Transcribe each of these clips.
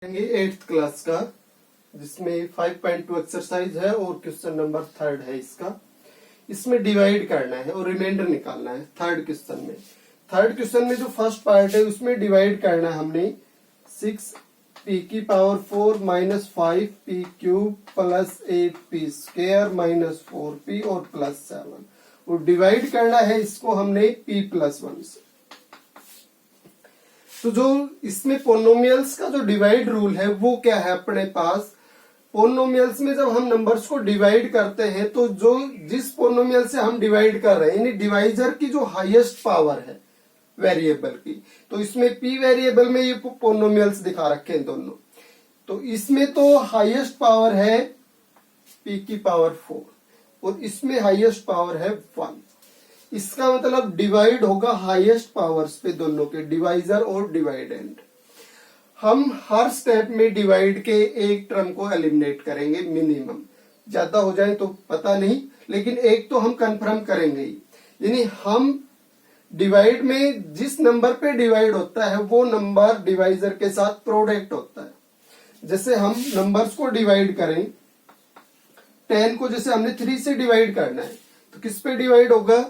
Eighth class का, जिसमें 5.2 exercise है और क्वेश्चन नंबर 3 है इसका। इसमें डिवाइड करना है और रिमाइंडर निकालना है। थर्ड क्वेश्चन में जो फर्स्ट पार्ट है उसमें डिवाइड करना है हमने 6p की power 4 minus 5p cube plus 8p square minus 4p और प्लस 7, और डिवाइड करना है इसको हमने p प्लस 1 से। तो जो इसमें पोलिनोमियल्स का जो डिवाइड रूल है वो क्या है अपने पास। पोलिनोमियल्स में जब हम नंबर्स को डिवाइड करते हैं तो जो जिस पोलिनोमियल से हम डिवाइड कर रहे हैं यानी डिवाइजर की जो हाईएस्ट पावर है वेरिएबल की, तो इसमें p वेरिएबल में ये पोलिनोमियल्स दिखा रखे हैं दोनों। तो इसमें तो हाईएस्ट पावर है p की पावर 4 और इसमें हाईएस्ट पावर है 1। इसका मतलब डिवाइड होगा हाईएस्ट पावर्स पे, दोनों के डिवाइजर और डिवाइडेंड। हम हर स्टेप में डिवाइड के एक टर्म को एलिमिनेट करेंगे मिनिमम, ज्यादा हो जाए तो पता नहीं, लेकिन एक तो हम कंफर्म करेंगे ही। यानी हम डिवाइड में जिस नंबर पे डिवाइड होता है वो नंबर डिवाइजर के साथ प्रोडक्ट होता है। जैसे हम नंबर्स को डिवाइड करें, 10 को जैसे हमने 3 से डिवाइड करना है तो किस पे डिवाइड होगा।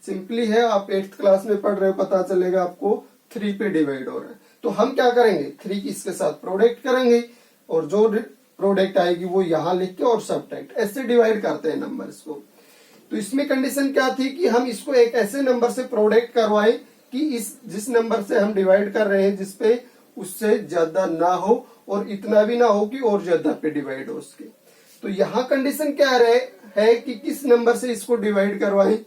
सिंपली है, आप 8th क्लास में पढ़ रहे हो, पता चलेगा आपको 3 पे डिवाइड हो रहा है। तो हम क्या करेंगे, 3 की इसके साथ प्रोडक्ट करेंगे और जो प्रोडक्ट आएगी वो यहां लिख के और सब्ट्रैक्ट, ऐसे डिवाइड करते हैं नंबर्स को। तो इसमें कंडीशन क्या थी कि हम इसको एक ऐसे नंबर से प्रोडक्ट करवाएं कि इस जिस नंबर से हम डिवाइड कर रहे हैं जिसपे उससे ज्यादा ना हो और इतना भी ना हो कि और ज्यादा पे डिवाइड हो उसके। तो यहाँ कंडीशन क्या है कि किस नंबर से इसको डिवाइड करवाएं,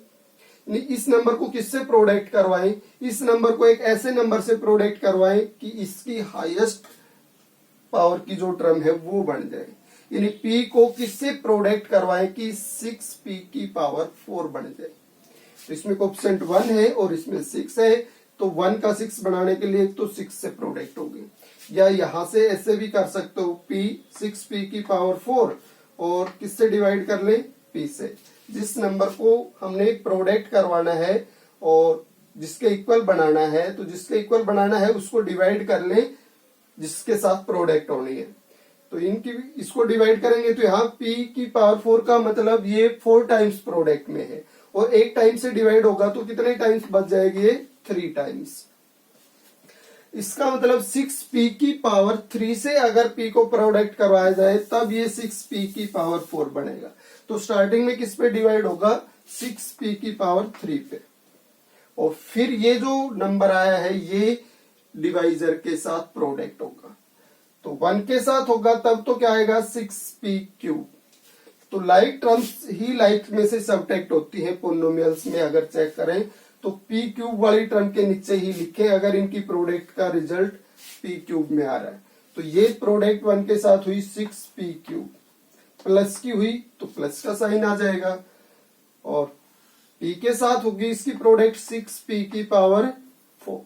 इस नंबर को किससे प्रोडक्ट करवाएं, इस नंबर को एक ऐसे नंबर से प्रोडक्ट करवाएं कि इसकी हाईएस्ट पावर की जो टर्म है वो बन जाए। यानी p को किससे प्रोडक्ट करवाएं कि 6p की पावर 4 बन जाए। तो इसमें कोएफिशिएंट 1 है और इसमें 6 है, तो 1 का 6 बनाने के लिए तो 6 से प्रोडक्ट होगी, या यहां से ऐसे भी कर सकते हो, p 6p की पावर 4 और किससे डिवाइड कर ले, p से। जिस नंबर को हमने प्रोडक्ट करवाना है और जिसके इक्वल बनाना है, तो जिसके इक्वल बनाना है उसको डिवाइड कर ले जिसके साथ प्रोडक्ट होनी है। तो इनकी इसको डिवाइड करेंगे तो यहाँ p की पावर 4 का मतलब ये 4 टाइम्स प्रोडक्ट में है, और एक टाइम से डिवाइड होगा तो कितने टाइम्स बच जाएगी, ये 3 टाइम्स। इसका मतलब 6p की पावर 3 से अगर p को प्रोडक्ट करवाया जाए तब ये 6p की पावर 4 बनेगा। तो स्टार्टिंग में किस पे डिवाइड होगा, 6p की पावर 3 पे, और फिर ये जो नंबर आया है ये डिवाइजर के साथ प्रोडक्ट होगा। तो 1 के साथ होगा तब तो क्या आएगा, 6p क्यूब। तो लाइक टर्म्स ही लाइक में से सब्ट्रैक्ट होती है पोलिनोमियल्स में। अगर चेक करें तो p क्यूब वाली टर्म के नीचे ही लिखे अगर इनकी प्रोडक्ट का रिजल्ट p क्यूब में आ रहा है। तो ये प्रोडक्ट 1 के साथ हुई 6p क्यूब, प्लस की हुई तो प्लस का साइन आ जाएगा, और p के साथ होगी इसकी प्रोडक्ट 6p की पावर 4,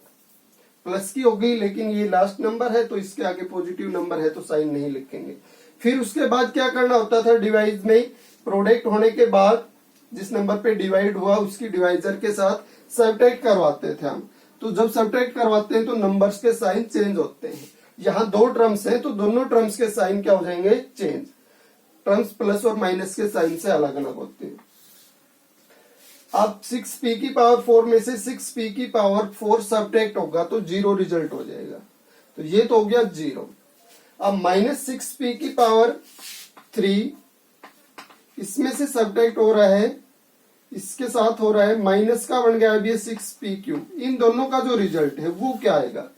प्लस की होगी, लेकिन ये लास्ट नंबर है तो इसके आगे पॉजिटिव नंबर है तो साइन नहीं लिखेंगे। फिर उसके बाद क्या करना होता था, डिवाइड में प्रोडक्ट होने के बाद जिस नंबर पे डिवाइड हुआ उसकी डिवाइजर के साथ सब्ट्रैक्ट करवाते थे हम। तो जब सब्ट्रैक्ट करवाते हैं तो नंबर्स के साइन चेंज होते हैं। यहाँ 2 टर्म्स हैं तो दोनों टर्म्स के साइन क्या हो जाएंगे, चेंज। टर्म्स प्लस और माइनस के साइन से अलग अलग होते हैं। अब 6p की पावर 4 में से 6p की पावर 4 सब्ट्रैक्ट होगा तो 0 रिजल्ट हो जाएगा, तो ये तो हो गया 0। अब माइनस 6p की पावर 3 इसमें से सब्ट्रैक्ट हो रहा है, इसके साथ हो रहा है, माइनस का बन गया अब ये 6p क्यूब। इन दोनों का जो रिजल्ट है वो क्या आएगा।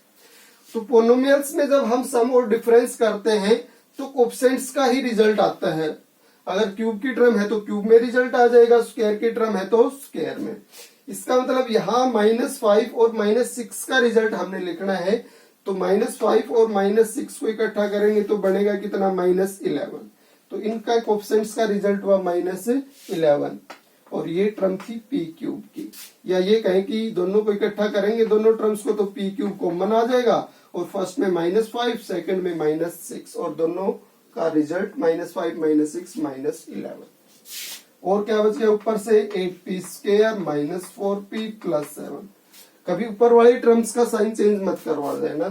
तो पोलिनोमियल्स में जब हम सम और डिफरेंस करते हैं तो कोएफिशिएंट्स का ही रिजल्ट आता है। अगर क्यूब की टर्म है तो क्यूब में रिजल्ट आ जाएगा, स्क्वायर की टर्म है तो स्क्वायर में। इसका मतलब यहाँ -5 और -6 का रिजल्ट हमने लिखना है, तो -5 और -6 को इकट्ठा करेंगे तो बनेगा कितना, -11। तो इनका कोएफिशिएंट्स का रिजल्ट हुआ -11, और ये टर्म थी p क्यूब की। या ये कहें कि दोनों को इकट्ठा करेंगे दोनों टर्म्स को तो p क्यूब कॉमन आ जाएगा, और फर्स्ट में -5 सेकंड में -6, और दोनों का रिजल्ट -5 -6 -11। और क्या बच गया ऊपर से, 8p स्क्वायर -4p प्लस 7। कभी ऊपर वाले टर्म्स का साइन चेंज मत करवा देना।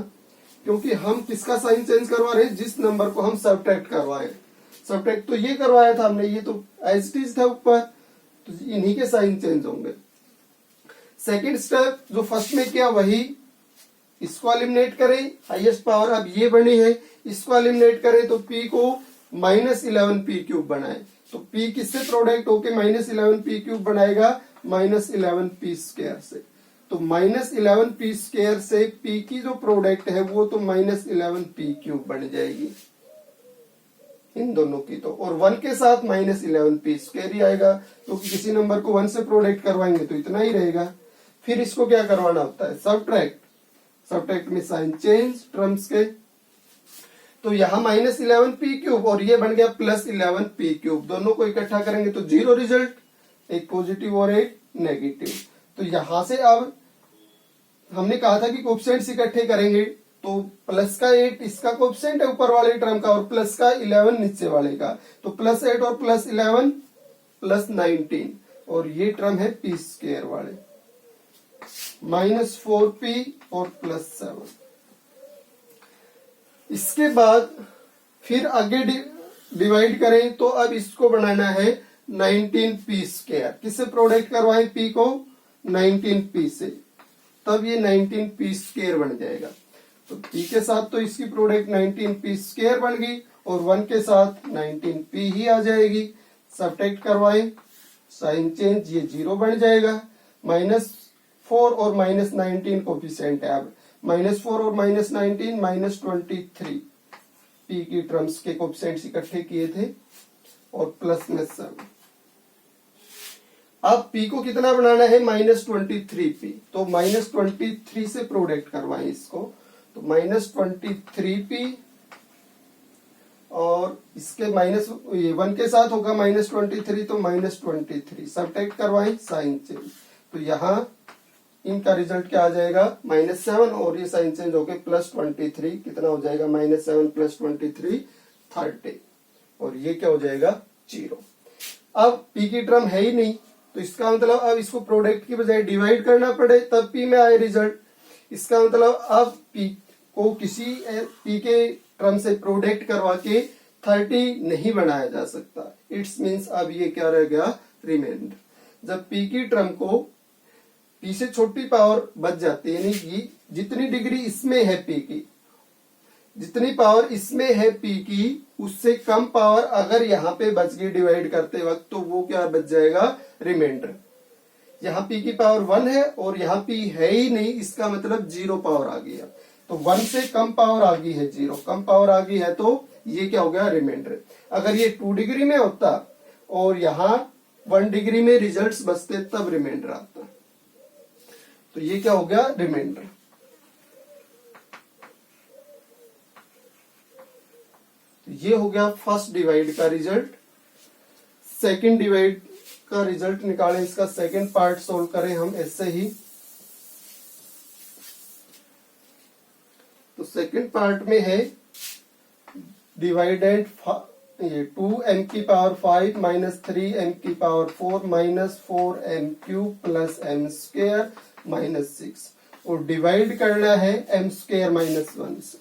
क्योंकि हम किसका साइन चेंज करवा रहे हैं, जिस नंबर को हम सबट्रैक्ट करवाए। सबट्रैक्ट तो ये करवाया था हमने, ये तो एज इट इज था ऊपर, तो इन्हीं के साइन चेंज होंगे। सेकंड स्टेप जो फर्स्ट में किया वही, इसको एलिमिनेट करें, हाईएस्ट पावर अब ये बनी है, इसको एलिमिनेट करें तो p को -11p³ बनाए, तो p किससे प्रोडक्ट होके -11p³ बनाएगा, -11p² से। तो -11p² से p की जो प्रोडक्ट है वो तो -11p³ बन जाएगी इन दोनों की तो, और 1 के साथ -11p² ही आएगा, क्योंकि किसी नंबर को 1 से प्रोडक्ट करवाएंगे तो इतना ही रहेगा। फिर इसको क्या करवाना होता है, सबट्रैक्ट। सबट्रैक्ट में साइन चेंज टर्म्स के, तो यहाँ -11p³ और ये बन गया +11p³, दोनों को इकट्ठा करेंगे तो 0 रिजल्ट, एक पॉजिटिव और एक नेगेटिव। तो यहां से अब हमने कहा था कि कोएफिशिएंट्स इकट्ठे करेंगे, तो प्लस का 8 इसका कोएफिशिएंट है ऊपर वाले टर्म का, और प्लस का 11 नीचे वाले का, तो +8 और +11 +19, और ये टर्म है p² वाले, -4p और +7। इसके बाद फिर आगे डिवाइड करें तो अब इसको बनाना है 19p², किससे प्रोडक्ट करवाएं p को, 19p से, तब ये 19p² बन जाएगा। तो p के साथ तो इसकी प्रोडक्ट 19p² बन गई, और 1 के साथ 19p ही आ जाएगी। सबट्रैक्ट करवाएं, साइन चेंज, ये 0 बन जाएगा। -4 और -19 कोफिशिएंट है, अब -4 और -19 -23 p की टर्म्स के कोफिशिएंट्स इकट्ठे किए थे, और प्लस में 7। अब p को कितना बनाना है, -23p, तो -23 से प्रोडक्ट करवाएं इसको, तो -23p, और इसके -1 के साथ होगा -23, तो -23 सबट्रैक्ट करवाएं, साइन चेंज, तो यहाँ इनका रिजल्ट क्या आ जाएगा, -7, और ये साइन चेंज होके +23, कितना हो जाएगा, -7 + 23 30, और ये क्या हो जाएगा, 0। अब p की टर्म है ही नहीं, तो इसका मतलब अब इसको प्रोडक्ट की बजाय डिवाइड करना पड़े, तब p में आए रिजल्ट। इसका मतलब अब p को किसी p के टर्म से प्रोडक्ट करवा के 30 नहीं बनाया जा सकता। इट्स मीन्स अब ये क्या रह गया, रिमाइंडर। जब p की टर्म को p से छोटी पावर बच जाती है, यानी कि जितनी डिग्री इसमें है p की, जितनी पावर इसमें है p की, उससे कम पावर अगर यहाँ पे बच गई डिवाइड करते वक्त, तो वो क्या बच जाएगा, रिमाइंडर। यहाँ p की पावर 1 है और यहाँ p है ही नहीं, इसका मतलब 0 पावर आ गया, तो 1 से कम पावर आ गई है, 0 कम पावर आ गई है, तो ये क्या हो गया, रिमाइंडर। अगर ये 2 डिग्री में होता और यहाँ 1 डिग्री में रिजल्ट्स बचते, तब रिमाइंडर आता, तो ये क्या हो गया, रिमाइंडर। ये हो गया फर्स्ट डिवाइड का रिजल्ट। सेकंड डिवाइड का रिजल्ट निकालें, इसका सेकंड पार्ट सोल्व करें हम ऐसे ही। तो सेकंड पार्ट में है डिवाइडेंड, ये 2m⁵ -3m⁴ -4m³ + m² -6, और डिवाइड करना है m² -1 से।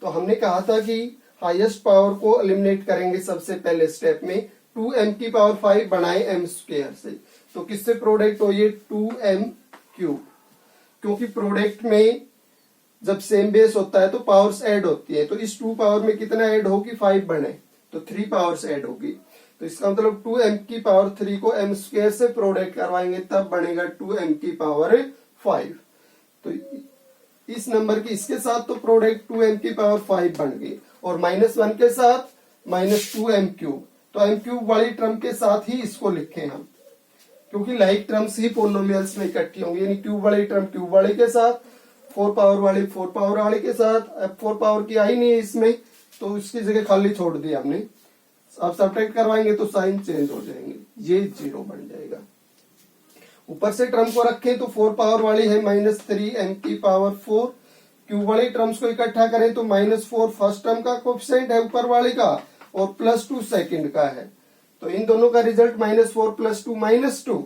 तो हमने कहा था कि हाईएस्ट पावर को एलिमिनेट करेंगे सबसे पहले स्टेप में, 2m⁵ बनाए m² से, तो किससे प्रोडक्ट हो, ये 2m³, क्योंकि प्रोडक्ट में जब सेम बेस होता है तो पावर्स ऐड होती है, तो इस 2 पावर में कितना ऐड होगी, 5 बने, तो 3 पावर्स ऐड होगी, तो इसका मतलब 2m⁵ को m² से प्रोडक्ट करवाएंगे, तब बनेगा 2m⁵ तो इस नंबर की इसके साथ तो प्रोडक्ट 2m⁵ बन गई, और -1 के साथ -2m³, तो m³ वाली टर्म के साथ ही इसको लिखें हम, क्योंकि लाइक टर्म्स ही पोलिनोमियल्स में इकट्ठी होंगी, यानी क्यूब वाली टर्म क्यूब वाले के साथ, 4 पावर वाली 4 पावर वाले के साथ। अब 4 पावर की आई नहीं है इसमें, तो उसकी जगह खाली छोड़ दी हमने। अब सबट्रैक्ट करवाएंगे तो साइन चेंज हो जाएंगे, ये 0 बन जाएगा। ऊपर से टर्म को रखें तो 4 पावर वाली है -3m⁴, क्यूब वाली टर्म्स को इकट्ठा करें तो -4 फर्स्ट टर्म का कोएफिशिएंट है ऊपर वाले का, और +2 सेकंड का है, तो इन दोनों का रिजल्ट -4 + 2 -2,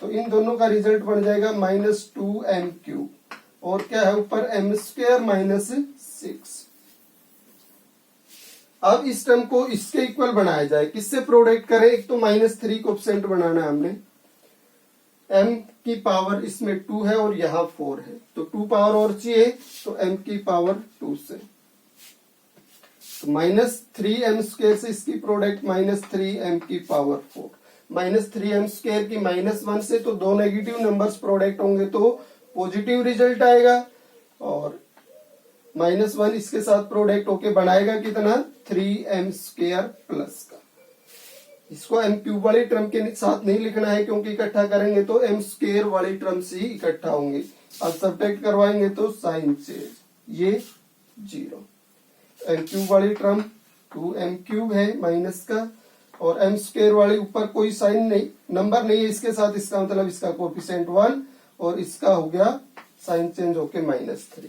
तो इन दोनों का रिजल्ट बन जाएगा -2m³, और क्या है ऊपर एम स्क्वायर माइनस 6। अब इस टर्म को इसके इक्वल बनाया जाए, किससे प्रोडक्ट करें? एक तो -3 कोएफिशिएंट बनाना है हमने, m की पावर इसमें 2 है और यहाँ 4 है, तो 2 पावर और चाहिए, तो m की पावर 2 से, तो -3m² से इसकी प्रोडक्ट -3m की पावर 4, -3m² की -1 से, तो दो नेगेटिव नंबर्स प्रोडक्ट होंगे तो पॉजिटिव रिजल्ट आएगा, और -1 इसके साथ प्रोडक्ट होके बनाएगा कितना? 3m² प्लस का। इसको m क्यूब वाली टर्म के साथ नहीं लिखना है, क्योंकि इकट्ठा करेंगे तो m² वाली टर्म से ही इकट्ठा होंगे। अब सब्ट्रैक्ट करवाएंगे तो साइन चेंज, ये 0। m क्यूब वाली टर्म 2m³ है माइनस का, और m² वाली ऊपर कोई साइन नहीं, नंबर नहीं है इसके साथ, इसका मतलब इसका कोएफिशिएंट 1, और इसका हो गया साइन चेंज होके -3।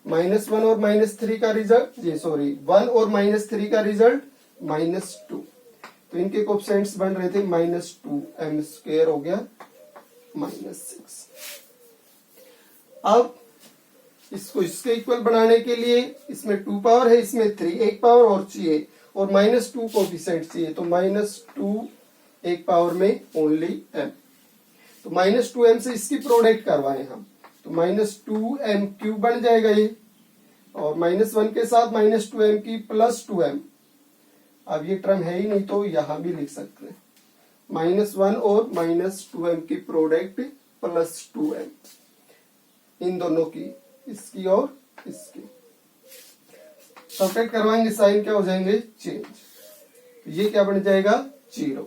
-1 और -3 का रिजल्ट, ये सॉरी 1 और -3 का रिजल्ट -2, तो इनके कोएफिशिएंट्स बन रहे थे -2m² हो गया -6। अब इसको इसके इक्वल बनाने के लिए इसमें 2 पावर है, इसमें 3, एक पावर और चाहिए, और -2 कोएफिशिएंट चाहिए, तो -2 एक पावर में ओनली m, तो -2m से इसकी प्रोडक्ट करवाएं हम, तो -2m³ बन जाएगा ये, और -1 के साथ -2m की प्लस 2m, अब ये टर्म है ही नहीं तो यहां भी लिख सकते हैं, -1 और -2m की प्रोडक्ट प्लस 2m, इन दोनों की, इसकी और इसकी सब्ट्रैक्ट करवाएंगे, साइन क्या हो जाएंगे? चेंज, तो ये क्या बन जाएगा? 0,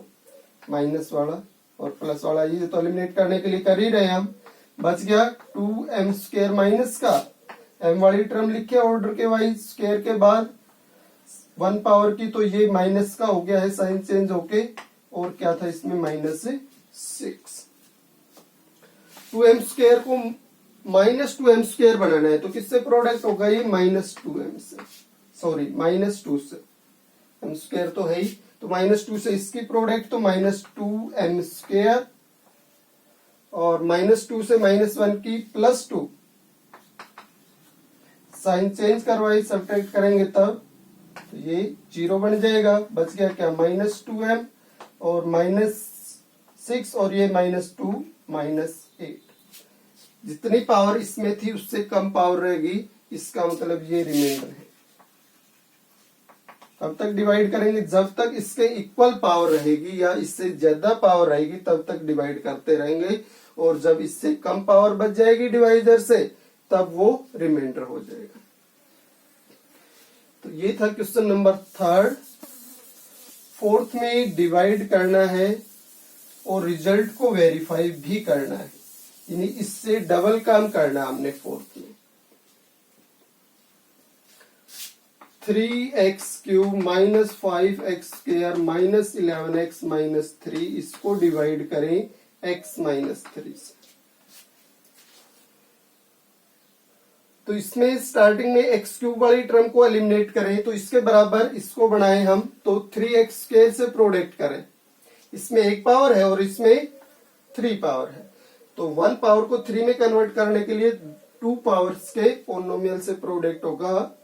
माइनस वाला और प्लस वाला, ये तो एलिमिनेट करने के लिए कर ही रहे हैं हम, बच गया 2m² माइनस का, m वाली टर्म लिखे ऑर्डर के वाइज, स्क्वायर के बाद 1 पावर की, तो ये माइनस का हो गया है साइन चेंज होके, और क्या था इसमें -6। 2m² को -2m² बनाना है, तो किससे प्रोडक्ट होगा? ये -2m से, सॉरी -2 से, m² तो है ही, तो -2 से इसकी प्रोडक्ट, तो -2m², और -2 से -1 की प्लस 2, साइन चेंज करवाई, सब्ट्रैक्ट करेंगे तब, तो ये 0 बन जाएगा, बच गया क्या? -2m और -6, और ये -2 -8, जितनी पावर इसमें थी उससे कम पावर रहेगी, इसका मतलब ये रिमाइंडर है। कब तक डिवाइड करेंगे? जब तक इसके इक्वल पावर रहेगी या इससे ज्यादा पावर रहेगी तब तक डिवाइड करते रहेंगे, और जब इससे कम पावर बच जाएगी डिवाइजर से, तब वो रिमाइंडर हो जाएगा। तो ये था क्वेश्चन नंबर 3। 4th में डिवाइड करना है और रिजल्ट को वेरीफाई भी करना है, यानी इससे डबल काम करना है हमने 4th में। 3x³ - 5x² - 11x - 3, इसको डिवाइड करें x - 3 से। तो इसमें स्टार्टिंग में x³ वाली टर्म को एलिमिनेट करें, तो इसके बराबर इसको बनाएं हम, तो 3x² से प्रोडक्ट करें, इसमें 1 पावर है और इसमें 3 पावर है, तो 1 पावर को 3 में कन्वर्ट करने के लिए 2 पावर्स के पोलिनोमियल से प्रोडक्ट होगा,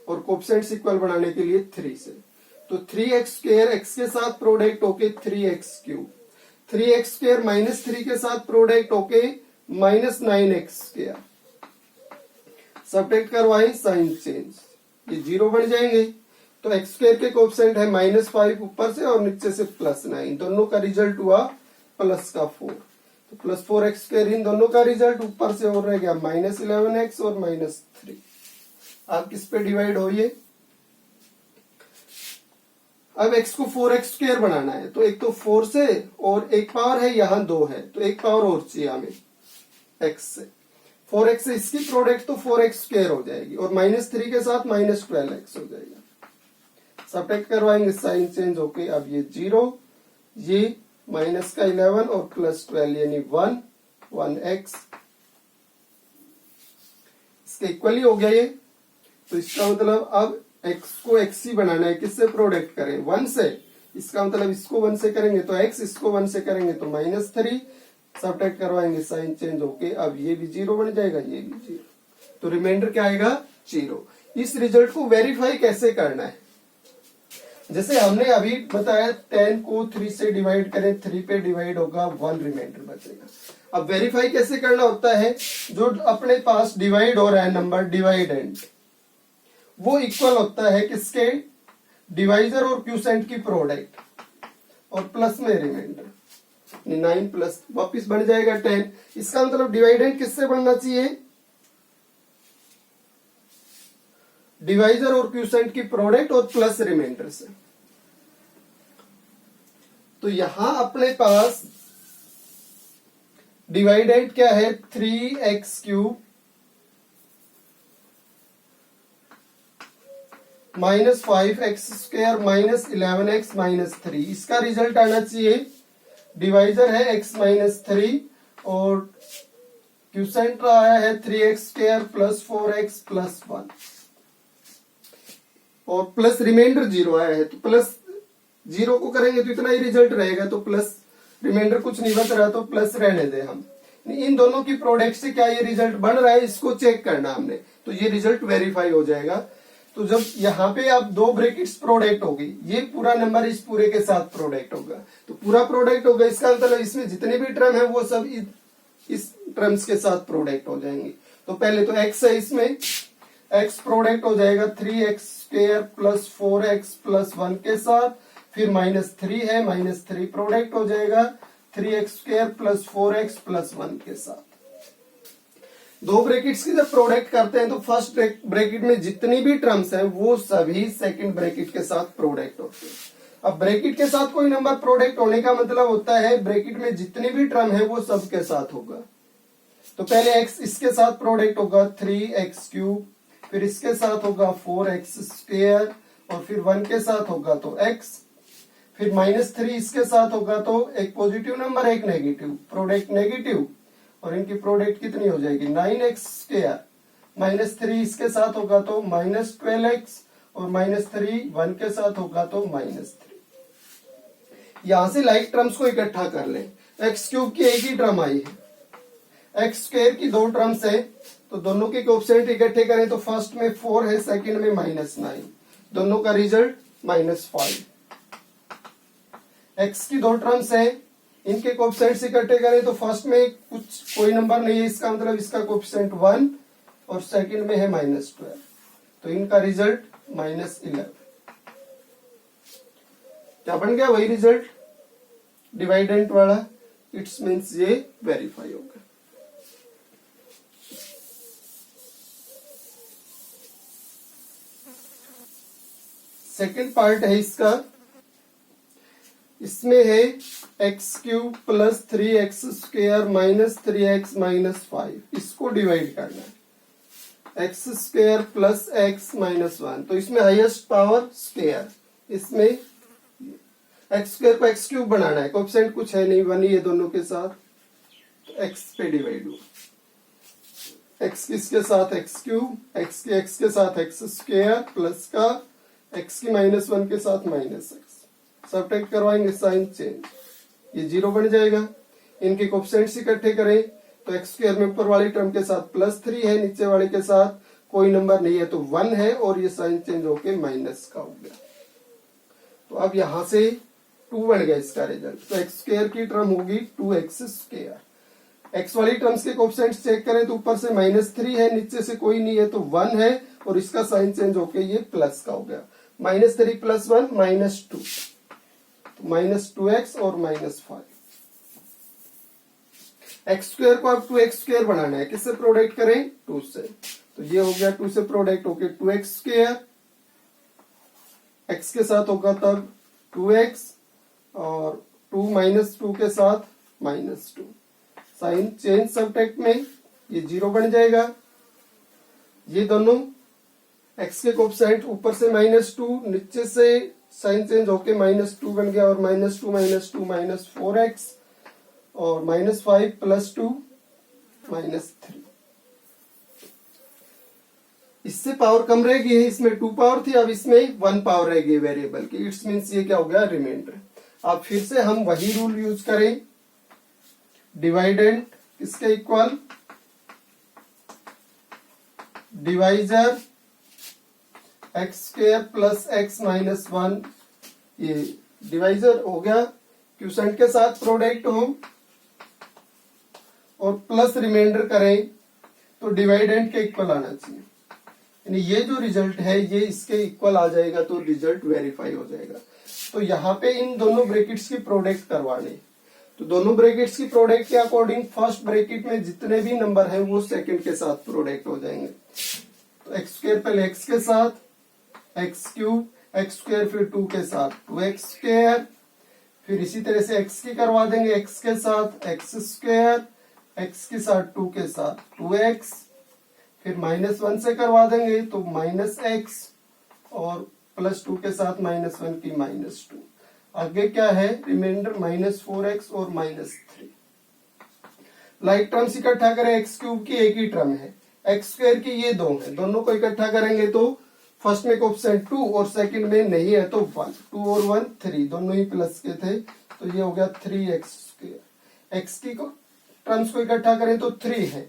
और कोएफिशिएंट्स इक्वल बनाने के लिए 3 से, तो 3x² x के साथ प्रोडक्ट होके 3x³, 3x² -3 के साथ प्रोडक्ट होके -9x², सब्ट्रैक्ट करवाएं, साइन चेंज, ये 0 बन जाएंगे, तो x² के कोएफिशिएंट है -5 ऊपर से और नीचे से +9, दोनों का रिजल्ट हुआ प्लस का 4, तो +4x² इन दोनों का रिजल्ट ऊपर से और रह गया -11x और -3। आप किस पे डिवाइड हो? ये अब x को 4x² बनाना है, तो एक तो 4 से, और 1 पावर है यहाँ 2 है, तो 1 पावर और चाहिए हमें x से, 4x से इसकी प्रोडक्ट, तो 4x² हो जाएगी, और -3 के साथ -12x हो जाएगा, सब्ट्रैक्ट करवाएंगे, साइन चेंज होके, अब ये 0, ये -11 और +12 यानी 1x, इसके इक्वली हो गया ये, तो इसका मतलब अब x को x ही बनाना है, किससे प्रोडक्ट करें? 1 से, इसका मतलब इसको 1 से करेंगे तो x, इसको 1 से करेंगे तो -3, सब्ट्रैक्ट करवाएंगे, साइन चेंज होके, अब ये भी 0 बन जाएगा, ये भी 0, तो रिमाइंडर क्या आएगा 0। इस रिजल्ट को वेरीफाई कैसे करना है, जैसे हमने अभी बताया 10 को 3 से डिवाइड करें, 3 पे डिवाइड होगा, 1 रिमाइंडर बचेगा। अब वेरीफाई कैसे करना होता है, जो अपने पास डिवाइड हो रहा है नंबर डिवाइडेंड, वो इक्वल होता है किसके, डिवाइजर और क्यूसेंट की प्रोडक्ट, और प्लस में रिमाइंडर 9 प्लस वापिस बन जाएगा 10। इसका मतलब डिवाइडेंड किससे बनना चाहिए, डिवाइजर और क्यूसेंट की प्रोडक्ट और प्लस रिमाइंडर से। तो यहां अपने पास डिवाइडेंड क्या है, 3x³ minus 5x² minus 11x minus 3। इसका रिजल्ट आना चाहिए, डिवाइजर है x माइनस 3 और क्यूसेंट आया है 3x² प्लस 4x प्लस 1 और प्लस रिमाइंडर 0 आया है। तो प्लस 0 को करेंगे तो इतना ही रिजल्ट रहेगा, तो प्लस रिमाइंडर कुछ नहीं बच रहा तो प्लस रहने दे हम। इन दोनों की प्रोडक्ट से क्या ये रिजल्ट बन रहा है, इसको चेक करना हमने, तो ये रिजल्ट वेरीफाई हो जाएगा। तो जब यहाँ पे आप 2 ब्रैकेट्स प्रोडक्ट होगी, ये पूरा नंबर इस पूरे के साथ प्रोडक्ट होगा, तो पूरा प्रोडक्ट होगा, इसका मतलब इसमें जितने भी टर्म है वो सब इस टर्म्स के साथ प्रोडक्ट हो जाएंगे। तो पहले तो x है, इसमें x प्रोडक्ट हो जाएगा 3x² प्लस 4x प्लस 1 के साथ, फिर माइनस 3 है, माइनस 3 प्रोडक्ट हो जाएगा 3x² प्लस 4x प्लस 1 के साथ। 2 ब्रैकेट्स की जब प्रोडक्ट करते हैं तो फर्स्ट ब्रैकेट में जितनी भी टर्म्स हैं वो सभी सेकंड ब्रैकेट के साथ प्रोडक्ट होते हैं। अब ब्रैकेट के साथ कोई नंबर प्रोडक्ट होने का मतलब होता है ब्रैकेट में जितनी भी टर्म है वो सब के साथ होगा। तो पहले x इसके साथ प्रोडक्ट होगा 3x³, फिर इसके साथ होगा 4x² और फिर 1 के साथ होगा तो x, फिर माइनस 3 इसके साथ होगा तो एक पॉजिटिव नंबर एक नेगेटिव, प्रोडक्ट नेगेटिव, और इनकी प्रोडक्ट कितनी हो जाएगी 9x², माइनस 3 इसके साथ होगा तो माइनस 12x और माइनस 3 1 के साथ होगा तो माइनस 3। यहां से लाइक टर्म्स को इकट्ठा कर लें। x³ की एक ही टर्म आई है, x² की 2 टर्म्स है, तो दोनों के कोएफिशिएंट इकट्ठे करें तो फर्स्ट में 4 है, सेकंड में -9, दोनों का रिजल्ट -5। x की 2 टर्म्स है, इनके कोएफिशिएंट्स इकट्ठे करें तो फर्स्ट में कोई नंबर नहीं है, इसका मतलब इसका कोएफिशिएंट 1 और सेकंड में है -12, तो इनका रिजल्ट -11। क्या बन गया, वही रिजल्ट डिवाइडेंट वाला। इट्स मीन्स ये वेरीफाई होगा। सेकंड पार्ट है इसका, इसमें है x³ plus 3x² minus 3x minus 5, इसको डिवाइड करना है, x² प्लस x माइनस 1, तो इसमें हाईएस्ट पावर स्क्वायर, इसमें x² को x³ बनाना है, कोएफिशिएंट कुछ है नहीं, 1 ही है दोनों के साथ, तो x पे डिवाइड हुआ, x किसके साथ x³, x के साथ x² प्लस का x की -1 के साथ -x, सब्ट्रैक्ट करवाएंगे साइन चेंज, ये 0 बन जाएगा। इनके कोएफिशिएंट्स इकट्ठे करें तो x² में ऊपर वाली टर्म के साथ +3 है, नीचे वाले के साथ कोई नंबर नहीं है तो 1 है, और ये साइन चेंज होके माइनस का हो गया। तो अब यहां से 2 बन गया इसका रिजल्ट, तो x² की टर्म होगी 2x²। x वाली टर्म्स के कोएफिशिएंट्स चेक करें तो ऊपर से -3 है, नीचे से कोई नहीं है तो 1 है, और इसका साइन चेंज होके ये प्लस का हो गया, -3 प्लस 1 -2, -2x और -5। x² को अब 2x² बनाना है, किससे प्रोडक्ट करें, 2 से, तो ये हो गया 2 से प्रोडक्ट होके 2x², x के साथ होगा तब 2x और 2 -2 के साथ -2, साइन चेंज सब्ट्रैक्ट में ये 0 बन जाएगा। ये दोनों x के कोएफिशिएंट ऊपर से -2, नीचे से साइन चेंज होके -2 बन गया, और -2 -4x और -5 + 2 -3। इससे पावर कम रहेगी, इसमें 2 पावर थी, अब इसमें 1 पावर रहेगी वेरिएबल की। इट्स मीन्स ये क्या हो गया, रिमाइंडर। अब फिर से हम वही रूल यूज करें, डिवाइडेंड किसके equal, divisor x square plus x minus 1, ये डिवाइजर हो गया, क्वोशेंट के साथ प्रोडक्ट हो और प्लस रिमाइंडर करें तो डिवाइडेंड के इक्वल आना चाहिए, यानी ये जो रिजल्ट है ये इसके इक्वल आ जाएगा तो रिजल्ट वेरीफाई हो जाएगा। तो यहाँ पे इन दोनों ब्रैकेट्स की प्रोडक्ट करवानी, तो दोनों ब्रैकेट्स की प्रोडक्ट के अकॉर्डिंग फर्स्ट ब्रैकेट में जितने भी नंबर है वो सेकंड के साथ प्रोडक्ट हो जाएंगे। तो एक्स स्क्वायर पहले एक्स के साथ, एक्स क्यूब, एक्स स्क्वायर फिर 2 के साथ 2x स्क्वायर, फिर इसी तरह से x की करवा देंगे x के साथ एक्स स्क्वायर, x के साथ 2 के साथ 2x, फिर -1 से करवा देंगे तो -x और +2 के साथ -1 की -2, आगे क्या है रिमाइंडर -4x और -3। लाइक टर्म्स इकट्ठा करें, एक्स क्यूब की एक ही टर्म है, एक्स स्क्वायर की ये दो है, दोनों को इकट्ठा करेंगे तो फर्स्ट में कोएफिशिएंट 2 और सेकंड में नहीं है तो 1, 2 और 1 3, दोनों ही प्लस के थे तो ये हो गया 3x स्क्वायर। एक्स की टर्म्स को इकट्ठा करें तो 3 है,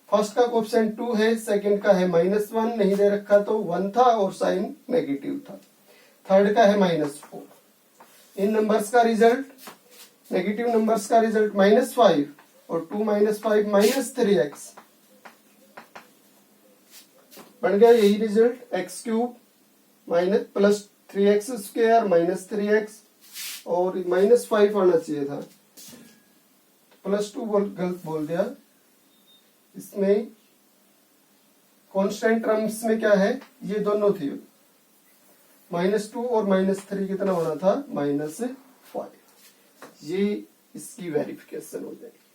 फर्स्ट का कोएफिशिएंट 2 है, सेकंड का है -1 नहीं दे रखा तो 1 था और साइन नेगेटिव था, थर्ड का है -4। इन नंबर्स का रिजल्ट, नेगेटिव नंबर्स का रिजल्ट -5 और 2 - 5 -3x बन गया, यही result x cube minus plus 3x square -3x और -5 आना चाहिए था, +2 गलत बोल दिया। इसमें कांस्टेंट टर्म्स में क्या है, ये दोनों थी, -2 और -3 कितना होना था, -5। ये इसकी वेरिफिकेशन हो जाएगी।